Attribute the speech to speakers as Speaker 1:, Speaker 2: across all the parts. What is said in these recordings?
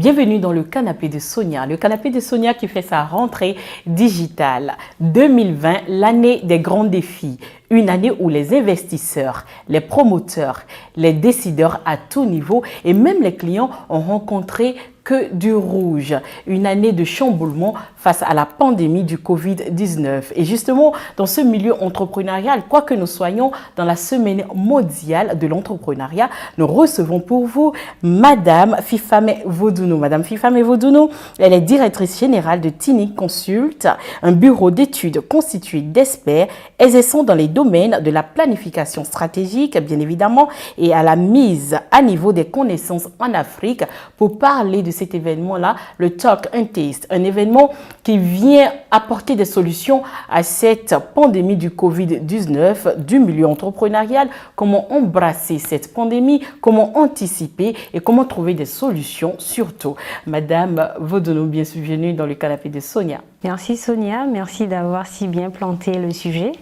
Speaker 1: Bienvenue dans le canapé de Sonia. Le canapé de Sonia qui fait sa rentrée digitale. 2020, l'année des grands défis. Une année où les investisseurs, les promoteurs, les décideurs à tout niveau et même les clients ont rencontré que du rouge. Une année de chamboulement face à la pandémie du Covid-19. Et justement, dans ce milieu entrepreneurial, quoi que nous soyons dans la semaine mondiale de l'entrepreneuriat, nous recevons pour vous Madame Fifame Vodounou. Madame Fifame Vodounou, elle est directrice générale de Tini Consult, un bureau d'études constitué d'experts exerçant dans les domaines de la planification stratégique, bien évidemment, et à la mise à niveau des connaissances en Afrique pour parler de cet événement-là, le Talk and Taste, un événement qui vient apporter des solutions à cette pandémie du Covid-19 du milieu entrepreneurial, comment embrasser cette pandémie, comment anticiper et comment trouver des solutions surtout. Madame Vodounou, bienvenue dans le canapé de Sonia.
Speaker 2: Merci Sonia, merci d'avoir si bien planté le sujet.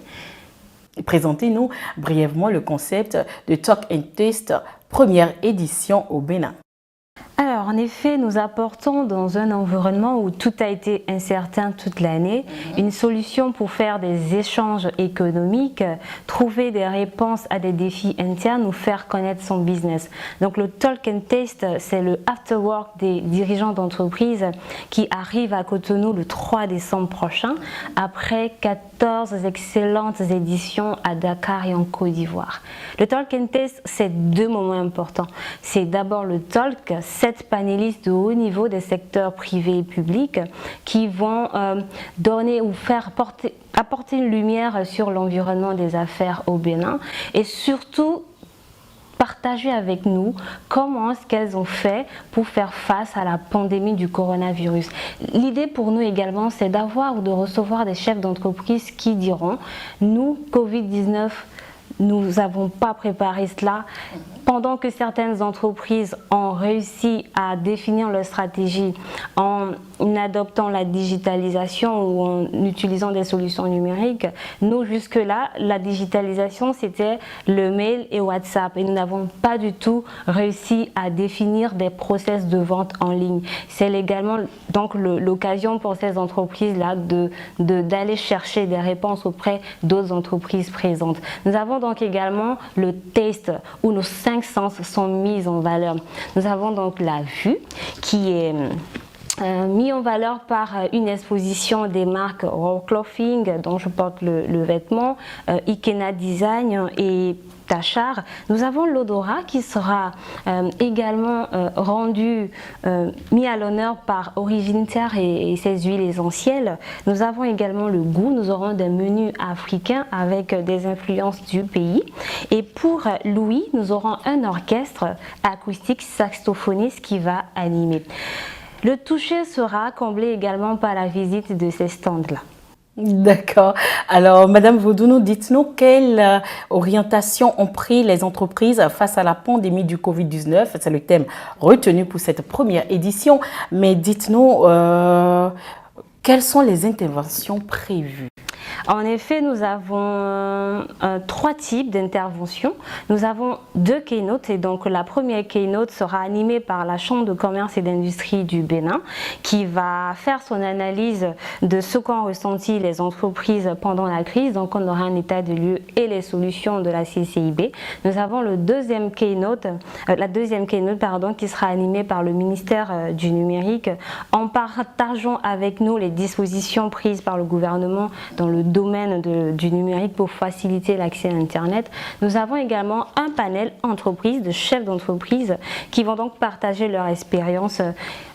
Speaker 1: Présentez-nous brièvement le concept de Talk and Taste, première édition au Bénin.
Speaker 2: Alors, en effet, nous apportons dans un environnement où tout a été incertain toute l'année, une solution pour faire des échanges économiques, trouver des réponses à des défis internes ou faire connaître son business. Donc, le Talk and Taste, c'est le afterwork des dirigeants d'entreprise qui arrive à Cotonou le 3 décembre prochain, après 14 excellentes éditions à Dakar et en Côte d'Ivoire. Le Talk and Taste, c'est deux moments importants. C'est d'abord le talk, 7 panélistes de haut niveau des secteurs privés et publics qui vont donner ou apporter une lumière sur l'environnement des affaires au Bénin et surtout partager avec nous comment est-ce qu'elles ont fait pour faire face à la pandémie du coronavirus. L'idée pour nous également, c'est d'avoir ou de recevoir des chefs d'entreprise qui diront « Nous, Covid-19, nous n'avons pas préparé cela ». Pendant que certaines entreprises ont réussi à définir leur stratégie en adoptant la digitalisation ou en utilisant des solutions numériques, nous jusque-là, la digitalisation c'était le mail et WhatsApp et nous n'avons pas du tout réussi à définir des process de vente en ligne. C'est également donc l'occasion pour ces entreprises-là d'aller chercher des réponses auprès d'autres entreprises présentes. Nous avons donc également le taste où nos 5 sens sont mis en valeur. Nous avons donc la vue qui est mis en valeur par une exposition des marques Raw Clothing dont je porte le vêtement, Ikena Design et Tachar. Nous avons l'odorat qui sera également mis à l'honneur par Origine Terre et ses huiles essentielles. Nous avons également le goût. Nous aurons des menus africains avec des influences du pays. Et pour Louis, nous aurons un orchestre acoustique saxophoniste qui va animer. Le toucher sera comblé également par la visite de ces stands-là.
Speaker 1: D'accord. Alors, Madame Vodounou, dites-nous quelle orientation ont pris les entreprises face à la pandémie du Covid-19. C'est le thème retenu pour cette première édition. Mais dites-nous, quelles sont les interventions prévues?
Speaker 2: En effet, nous avons 3 types d'interventions. Nous avons 2 keynotes et donc la première keynote sera animée par la Chambre de commerce et d'industrie du Bénin qui va faire son analyse de ce qu'ont ressenti les entreprises pendant la crise. Donc on aura un état de lieu et les solutions de la CCIB. Nous avons la deuxième keynote qui sera animée par le ministère du numérique en partageant avec nous les dispositions prises par le gouvernement dans le domaine du numérique pour faciliter l'accès à Internet. Nous avons également un panel entreprise de chefs d'entreprise qui vont donc partager leur expérience.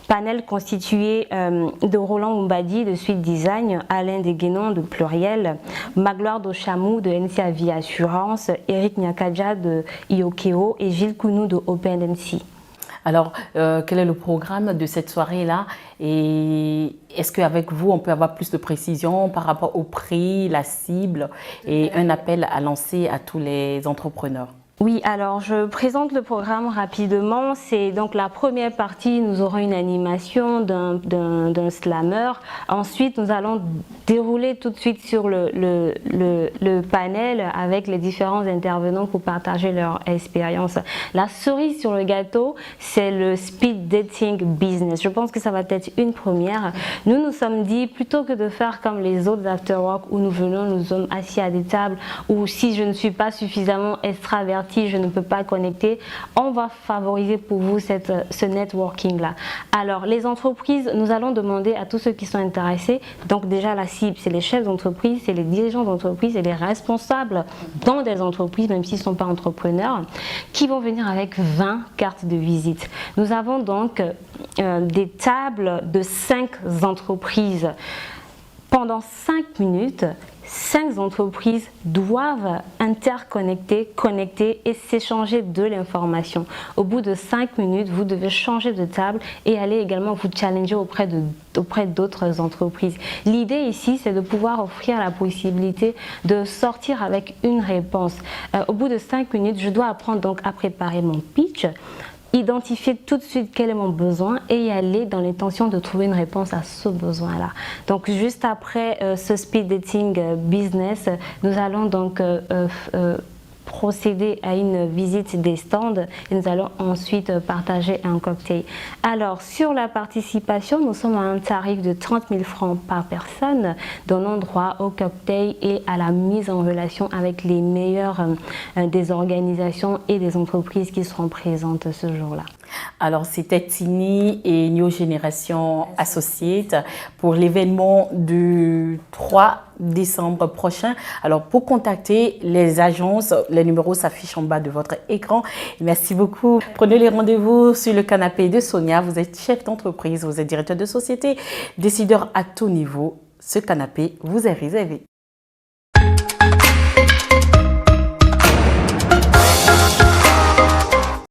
Speaker 2: Panel constitué de Roland Oumbadi de Suite Design, Alain Deguénon de Pluriel, Magloire Dochamou de NCA Vie Assurance, Eric Nyakadja de Iokeo et Gilles Kounou de OpenMC.
Speaker 1: Alors, quel est le programme de cette soirée-là et est-ce qu'avec vous, on peut avoir plus de précision par rapport au prix, la cible et un appel à lancer à tous les entrepreneurs?
Speaker 2: Oui, alors je présente le programme rapidement. C'est donc la première partie, nous aurons une animation d'un slammer. Ensuite, nous allons dérouler tout de suite sur le panel avec les différents intervenants pour partager leur expérience. La cerise sur le gâteau, c'est le speed dating business. Je pense que ça va être une première. Nous nous sommes dit, plutôt que de faire comme les autres afterwork où nous venons, nous sommes assis à des tables, ou si je ne suis pas suffisamment extraverti, je ne peux pas connecter, on va favoriser pour vous ce networking là. Alors les entreprises, nous allons demander à tous ceux qui sont intéressés, donc déjà la cible c'est les chefs d'entreprise, c'est les dirigeants d'entreprise et les responsables dans des entreprises, même s'ils ne sont pas entrepreneurs, qui vont venir avec 20 cartes de visite. Nous avons donc des tables de 5 entreprises. Pendant 5 minutes, 5 entreprises doivent interconnecter, connecter et s'échanger de l'information. Au bout de 5 minutes, vous devez changer de table et aller également vous challenger auprès d'autres entreprises. L'idée ici, c'est de pouvoir offrir la possibilité de sortir avec une réponse. Au bout de 5 minutes, je dois apprendre donc à préparer mon pitch, identifier tout de suite quel est mon besoin et y aller dans l'intention de trouver une réponse à ce besoin-là. Donc juste après ce speed dating business, nous allons donc procéder à une visite des stands et nous allons ensuite partager un cocktail. Alors sur la participation, nous sommes à un tarif de 30 000 francs par personne, donnant droit au cocktail et à la mise en relation avec les meilleurs des organisations et des entreprises qui seront présentes ce jour-là.
Speaker 1: Alors, c'était Tini et New Generation Associates pour l'événement du 3 décembre prochain. Alors, pour contacter les agences, les numéros s'affichent en bas de votre écran. Merci beaucoup. Prenez les rendez-vous sur le canapé de Sonia. Vous êtes chef d'entreprise, vous êtes directeur de société, décideur à tout niveau. Ce canapé vous est réservé.